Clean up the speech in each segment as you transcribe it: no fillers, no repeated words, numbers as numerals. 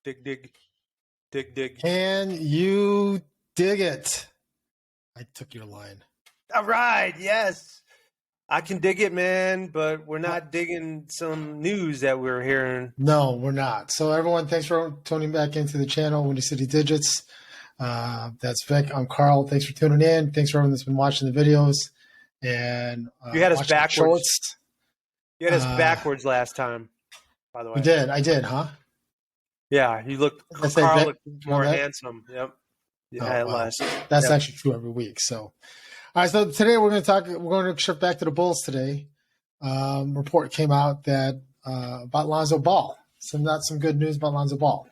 Dig, dig, dig, dig. Can you dig it? I took your line. All right, yes. I can dig it, man, but we're not digging some news that we're hearing. No, we're not. So everyone, thanks for tuning back into the channel, Windy City Digits. That's Vic. I'm Carl. Thanks for tuning in. Thanks for everyone that's been watching the videos and You had us watching the backwards. shorts. You had us backwards last time, by the way. We did. I did, huh? Yeah, you looked. I say Carl Vic, looked more handsome. Yep. Yeah, less. That's actually true every week. So, all right. So today we're going to talk. We're going to shift back to the Bulls today. Report came out that about Lonzo Ball. Not some good news about Lonzo Ball.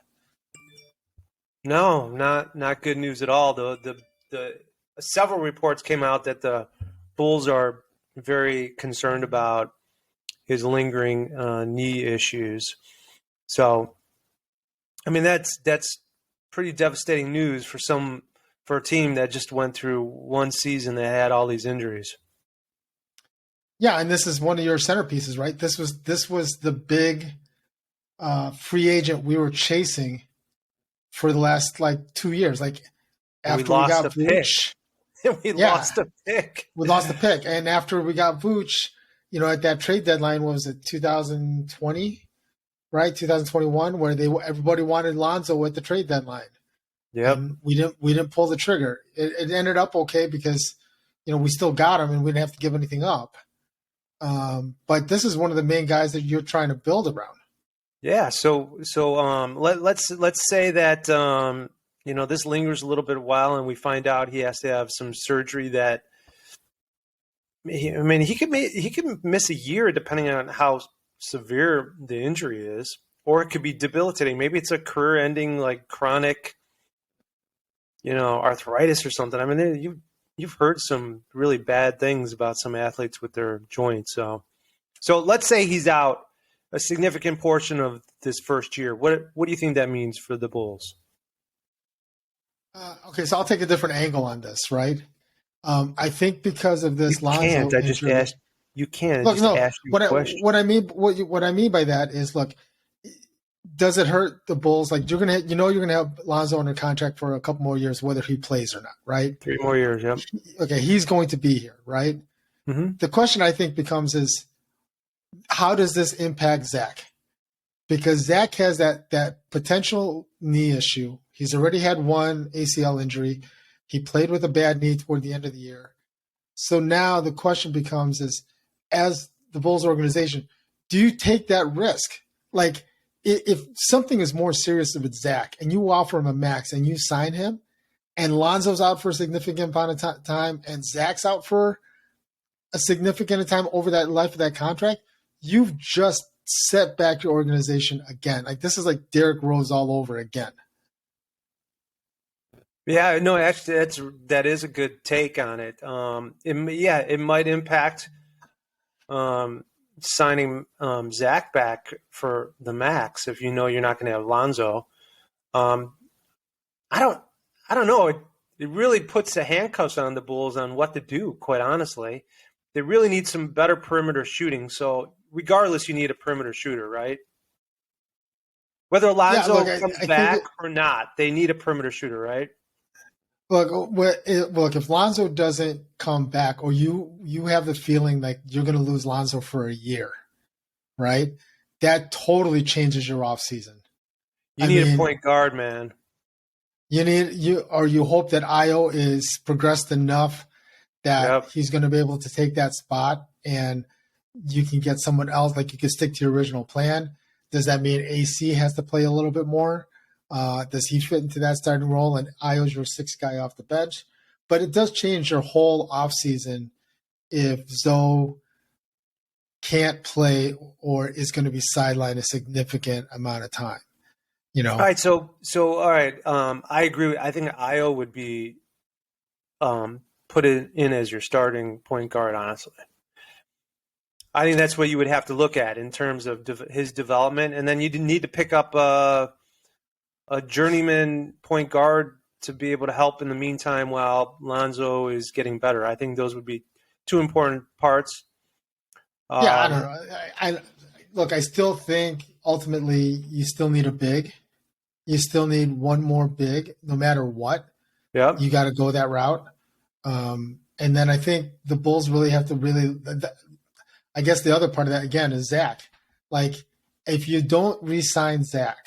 No, not good news at all. The several reports came out that the Bulls are very concerned about his lingering knee issues. So, I mean, that's pretty devastating news for a team that just went through one season that had all these injuries. Yeah, and this is one of your centerpieces, right? This was the big free agent we were chasing for the last 2 years. Like after we got Vooch, we lost a pick. We lost the pick, and after we got Vooch, at that trade deadline, what was it, 2020, right? 2021, where everybody wanted Lonzo at the trade deadline. Yep. And we didn't pull the trigger. It ended up okay because we still got him and we didn't have to give anything up. But this is one of the main guys that you're trying to build around. Yeah. So let's say that this lingers a little bit while, and we find out he has to have some surgery that. I mean, he could miss a year depending on how severe the injury is, or it could be debilitating. Maybe it's a career-ending, chronic, arthritis or something. I mean, you've heard some really bad things about some athletes with their joints. So let's say he's out a significant portion of this first year. What do you think that means for the Bulls? Okay, so I'll take a different angle on this, right? I think because of this Lonzo injury, I just asked. You can't. Look, no. Ask you a question. What I mean by that is, look, does it hurt the Bulls? Like you're gonna have Lonzo under contract for a couple more years, whether he plays or not, right? 3 more years, yep. Okay, he's going to be here, right? Mm-hmm. The question I think becomes is, how does this impact Zach? Because Zach has that potential knee issue. He's already had one ACL injury. He played with a bad knee toward the end of the year. So now the question becomes is, as the Bulls organization, do you take that risk? Like, if something is more serious with Zach and you offer him a max and you sign him and Lonzo's out for a significant amount of time and Zach's out for a significant time over that life of that contract, you've just set back your organization again. Like, this is like Derrick Rose all over again. Yeah, no, actually, that is a good take on it. It might impact signing Zach back for the max if you're not going to have Lonzo. I don't know. It really puts the handcuffs on the Bulls on what to do. Quite honestly, they really need some better perimeter shooting. So regardless, you need a perimeter shooter, right? Whether Lonzo comes back or not, they need a perimeter shooter, right? Look, if Lonzo doesn't come back, or you have the feeling like you're going to lose Lonzo for a year, right? That totally changes your offseason. You need a point guard, man. You hope that Io is progressed enough that he's going to be able to take that spot, and you can get someone else. Like, you can stick to your original plan. Does that mean AC has to play a little bit more? Does he fit into that starting role? And Io's your sixth guy off the bench. But it does change your whole offseason if Zoe can't play or is going to be sidelined a significant amount of time. All right. So all right. I agree. I think Io would be put in as your starting point guard, honestly. I think that's what you would have to look at in terms of his development. And then you need to pick up a journeyman point guard to be able to help in the meantime while Lonzo is getting better. I think those would be two important parts. I don't know. I still think ultimately you still need a big. you still need one more big, no matter what. Yep. You got to go that route. And then I think the Bulls really have to I guess the other part of that again is Zach. Like, if you don't re-sign Zach,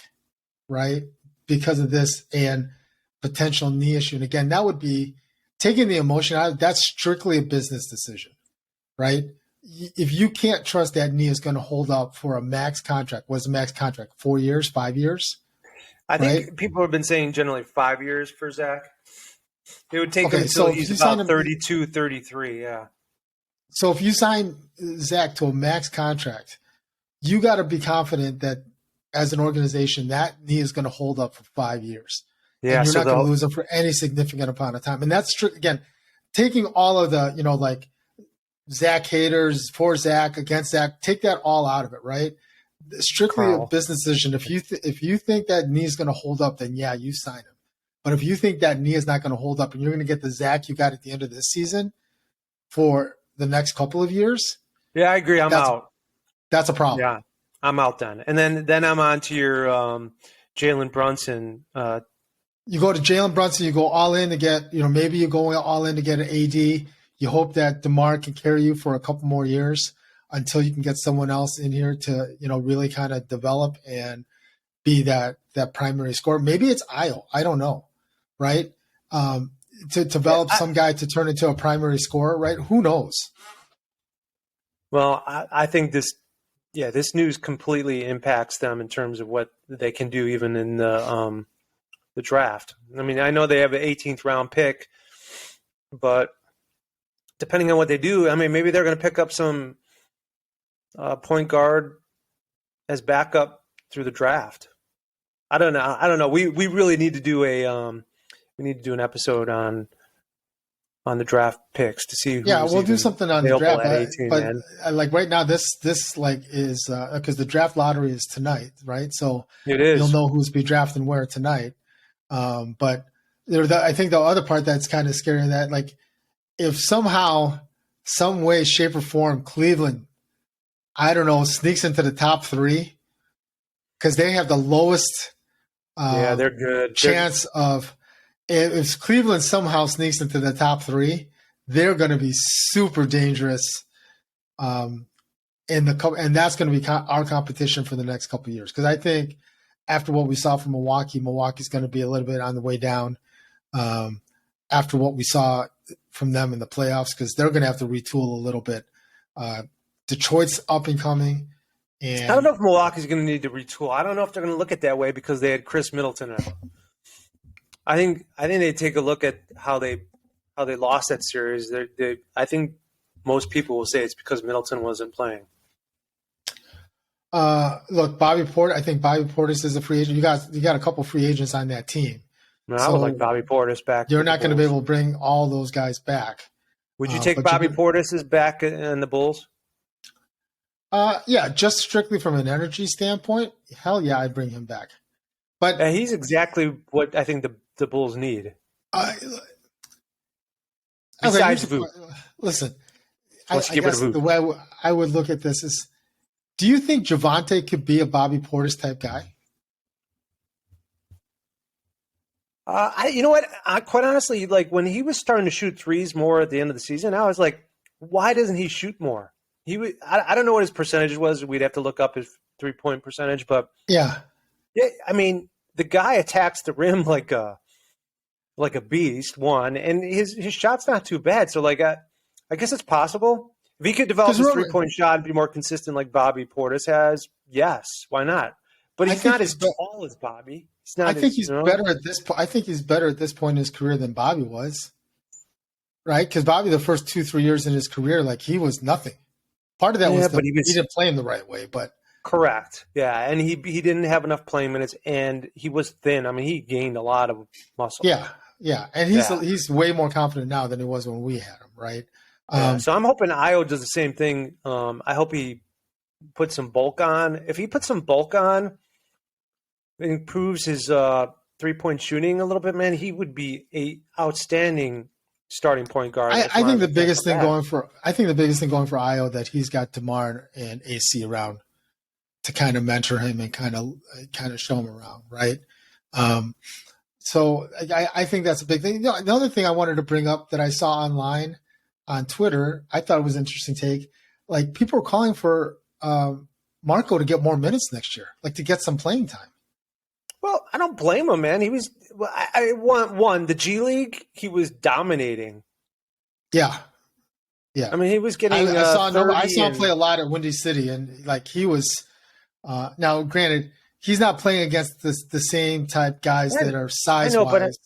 right, because of this and potential knee issue, and again, that would be taking the emotion out. That's strictly a business decision, right? If you can't trust that knee is going to hold up for a max contract, what's a max contract? 4 years, 5 years? I Right? think people have been saying generally 5 years for Zach. It would take him Okay, until so he's about 32, 33. Yeah. So if you sign Zach to a max contract, you got to be confident that as an organization, that knee is going to hold up for 5 years. Yeah. And you're So not going to lose him for any significant amount of time. And that's true. Again, taking all of the, like Zach haters for Zach, against Zach, take that all out of it, right? Strictly Carl. a business decision. If you think that knee is going to hold up, then yeah, you sign him. But if you think that knee is not going to hold up and you're going to get the Zach you got at the end of this season for the next couple of years, yeah, I agree. I'm out. That's a problem. Yeah, I'm out then. And then I'm on to your Jalen Brunson. You go to Jalen Brunson, you go all in to get, maybe you're going all in to get an AD. You hope that DeMar can carry you for a couple more years until you can get someone else in here to, really kind of develop and be that primary scorer. Maybe it's Io. I don't know, right? To develop some guy to turn into a primary scorer, right? Who knows? Well, I think this news completely impacts them in terms of what they can do even in the draft. I mean, I know they have an 18th round pick, but depending on what they do, I mean, maybe they're going to pick up some point guard as backup through the draft. I don't know. We really need to do an episode on the draft picks to see. We'll do something on the draft. At 18, but like right now, this like is because the draft lottery is tonight, right? So it is. You'll know who's be drafting where tonight. But I think the other part that's kind of scary that like if somehow, some way, shape, or form, Cleveland, I don't know, sneaks into the top 3 because they have the lowest. They're good. Chance of if Cleveland somehow sneaks into the top 3, they're going to be super dangerous. And that's going to be our competition for the next couple of years. Because I think after what we saw from Milwaukee's going to be a little bit on the way down. After what we saw from them in the playoffs, because they're going to have to retool a little bit. Detroit's up and coming. And I don't know if Milwaukee's going to need to retool. I don't know if they're going to look at that way because they had Chris Middleton. I think they take a look at how they lost that series. I think most people will say it's because Middleton wasn't playing. Look, Bobby Portis. I think Bobby Portis is a free agent. You got a couple free agents on that team. I would like Bobby Portis back. You're not going to be able to bring all those guys back. Would you take Bobby Portis back in the Bulls? Yeah, just strictly from an energy standpoint, hell yeah, I'd bring him back. But he's exactly what I think the Bulls need. Besides Vooch. Listen, I guess the way I would look at this is, do you think Javante could be a Bobby Portis type guy? You know what? Quite honestly, like when he was starting to shoot threes more at the end of the season, I was like, why doesn't he shoot more? I don't know what his percentage was. We'd have to look up his 3-point percentage, but yeah, I mean, the guy attacks the rim like a beast. One, and his shot's not too bad. So like, I guess it's possible if he could develop his 3-point shot and be more consistent, like Bobby Portis has. Yes, why not? But he's not as tall as Bobby. I think he's better at this point. I think he's better at this point in his career than Bobby was, right? Because Bobby, the first 2-3 years in his career, like he was nothing. Part of that was he didn't play him the right way, but correct, yeah, and he didn't have enough playing minutes, and he was thin. I mean, he gained a lot of muscle. Yeah, and he's way more confident now than he was when we had him, right? So I'm hoping Io does the same thing. I hope he puts some bulk on. If he puts some bulk on, improves his 3-point shooting a little bit, man, he would be a outstanding starting point guard. I think the biggest thing going for Io that he's got DeMar and AC around to kind of mentor him and kind of show him around, right? Um, so I think that's a big thing. The other thing I wanted to bring up that I saw online on Twitter, I thought it was an interesting take. Like people are calling for Marco to get more minutes next year, like to get some playing time. Well, I don't blame him, man. He was. Well, I want one. The G League, he was dominating. Yeah, yeah. I mean, he was getting. I saw 30 I saw him and, play a lot at Windy City, and like he was. Now, granted, he's not playing against the same type guys that are size I know, wise.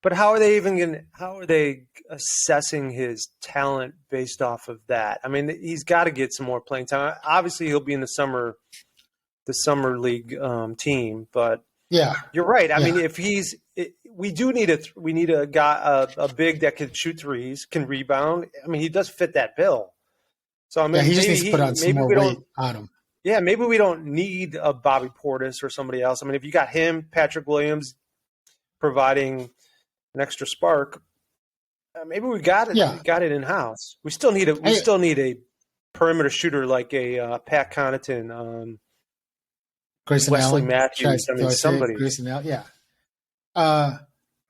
but how are they even going? How are they assessing his talent based off of that? I mean, he's got to get some more playing time. Obviously, he'll be in the summer league team, but Yeah, you're right. I yeah. mean, if we need a guy, a big that can shoot threes, can rebound. I mean, he does fit that bill. So I mean, Yeah, he just needs to put on some maybe more we weight don't. on him. Yeah, maybe we don't need a Bobby Portis or somebody else. I mean, if you got him, Patrick Williams, providing an extra spark, maybe we got it. Yeah. We got it in house. We still need a perimeter shooter like a Pat Connaughton, Grayson Wesley Allen. Matthews. I mean, somebody. Grayson Allen. Yeah.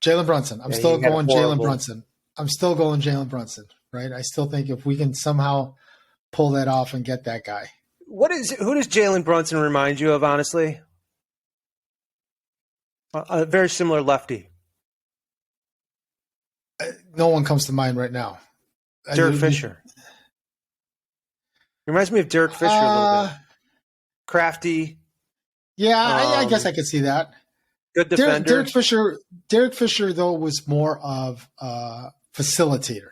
Jalen Brunson. I'm Yeah, still he had a going horrible- Jalen Brunson. I'm still going Jalen Brunson. Right. I still think if we can somehow pull that off and get that guy. Who does Jalen Brunson remind you of? Honestly, a very similar lefty. No one comes to mind right now. Derek Fisher. Reminds me of Derek Fisher a little bit. Crafty. Yeah, I guess I could see that. Good defender. Derek Fisher, though, was more of a facilitator.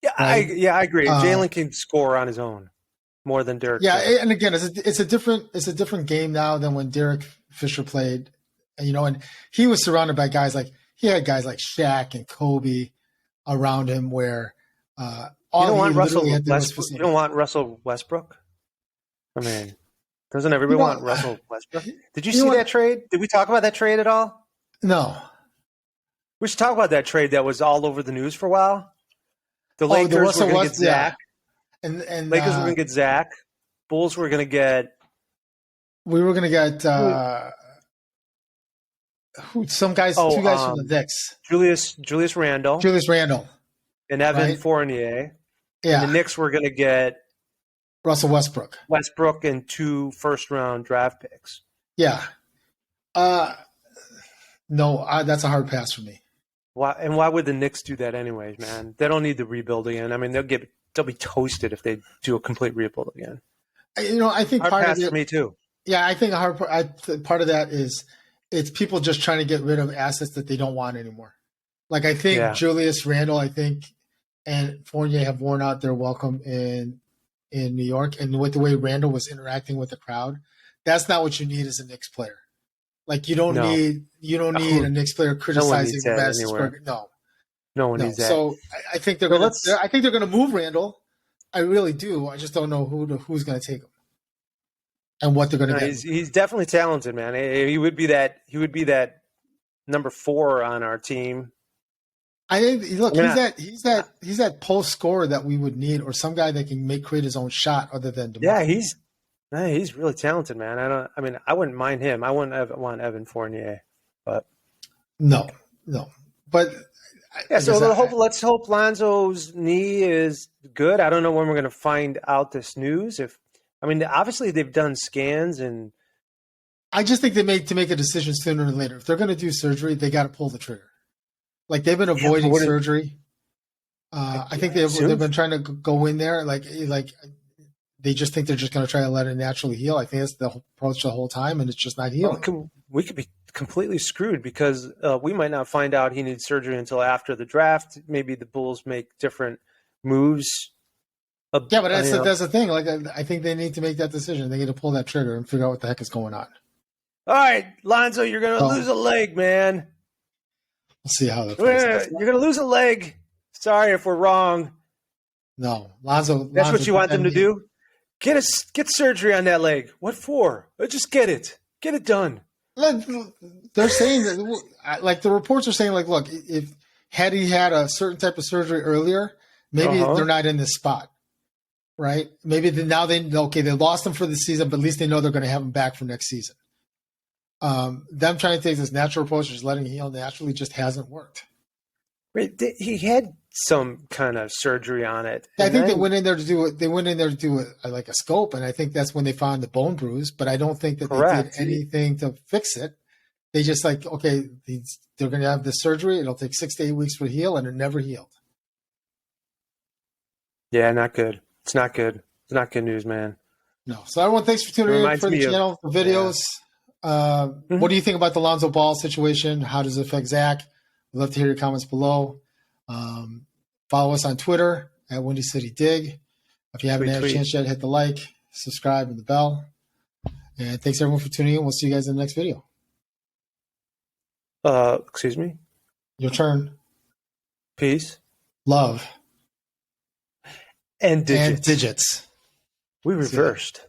Yeah, right? I agree. Jalen can score on his own more than Derek. Yeah, Fisher. and again, it's a different game now than when Derek Fisher played. And he was surrounded by guys like Shaq and Kobe around him, where you don't want Russell Westbrook. You don't want Russell Westbrook. I mean, doesn't everybody want Russell Westbrook? Did you see that trade? Did we talk about that trade at all? No. We should talk about that trade that was all over the news for a while. The Lakers were going to get Zach. Yeah. And Lakers were going to get Zach. Bulls were going to get. We were going to get some guys, two guys from the Knicks. Julius Randle. And Evan Fournier. Yeah. And the Knicks were going to get Russell Westbrook. And 2 first-round draft picks. Yeah. No, that's a hard pass for me. Why would the Knicks do that anyways, man? They don't need to rebuild again. I mean, they'll be toasted if they do a complete rebuild again. I think hard part pass of it for me too. Yeah, I think part of that is it's people just trying to get rid of assets that they don't want anymore. Like I think Julius Randle, and Fournier have worn out their welcome in New York, and with the way Randle was interacting with the crowd, that's not what you need as a Knicks player. Like you don't need a Knicks player criticizing the Madison Square. No one needs that. So I think they're going to move Randle. I really do. I just don't know who's going to take him and what they're going to get. He's definitely talented, man. He would be that number 4 on our team. I think he's that post scorer that we would need, or some guy that can create his own shot other than DeMar. Yeah, he's really talented, man. I wouldn't mind him. I wouldn't want Evan Fournier, but no. But let's hope Lonzo's knee is good. I don't know when we're going to find out this news. Obviously they've done scans, and I just think they make a decision sooner than later. If they're going to do surgery, they got to pull the trigger. Like they've been avoiding surgery. I think they've been trying to go in there like they just think they're just going to try to let it naturally heal. I think that's the approach the whole time, and it's just not healing. We could be completely screwed because we might not find out he needs surgery until after the draft. Maybe the Bulls make different moves. But that's the thing. Like I think they need to make that decision. They need to pull that trigger and figure out what the heck is going on. All right, Lonzo, you're going to lose a leg, man. We'll see how that plays out. You're going to lose a leg. Sorry if we're wrong. No, Lonzo. That's what you want them to do? Get surgery on that leg. What for? Just get it. Get it done. They're saying that, like the reports are saying, like, look, if had he had a certain type of surgery earlier, maybe they're not in this spot, right? Maybe now they lost him for the season, but at least they know they're going to have him back for next season. them trying to take this natural approach, just letting it heal naturally, just hasn't worked. Right. He had some kind of surgery on it. I think they went in there to do it. They went in there to do it like a scope, and I think that's when they found the bone bruise. But I don't think that Correct. they did anything to fix it. They just like, okay, they're going to have this surgery. It'll take 6 to 8 weeks to heal, and it never healed. Yeah, not good. It's not good. It's not good news, man. No. So everyone, thanks for tuning in for the channel, the videos. What do you think about the Lonzo Ball situation? How does it affect Zach? We'd love to hear your comments below. Follow us on Twitter at Windy City Dig. If you haven't had a chance yet, hit the like, subscribe, and the bell. And thanks everyone for tuning in. We'll see you guys in the next video. Excuse me? Your turn. Peace. Love. And digits. And digits. We reversed.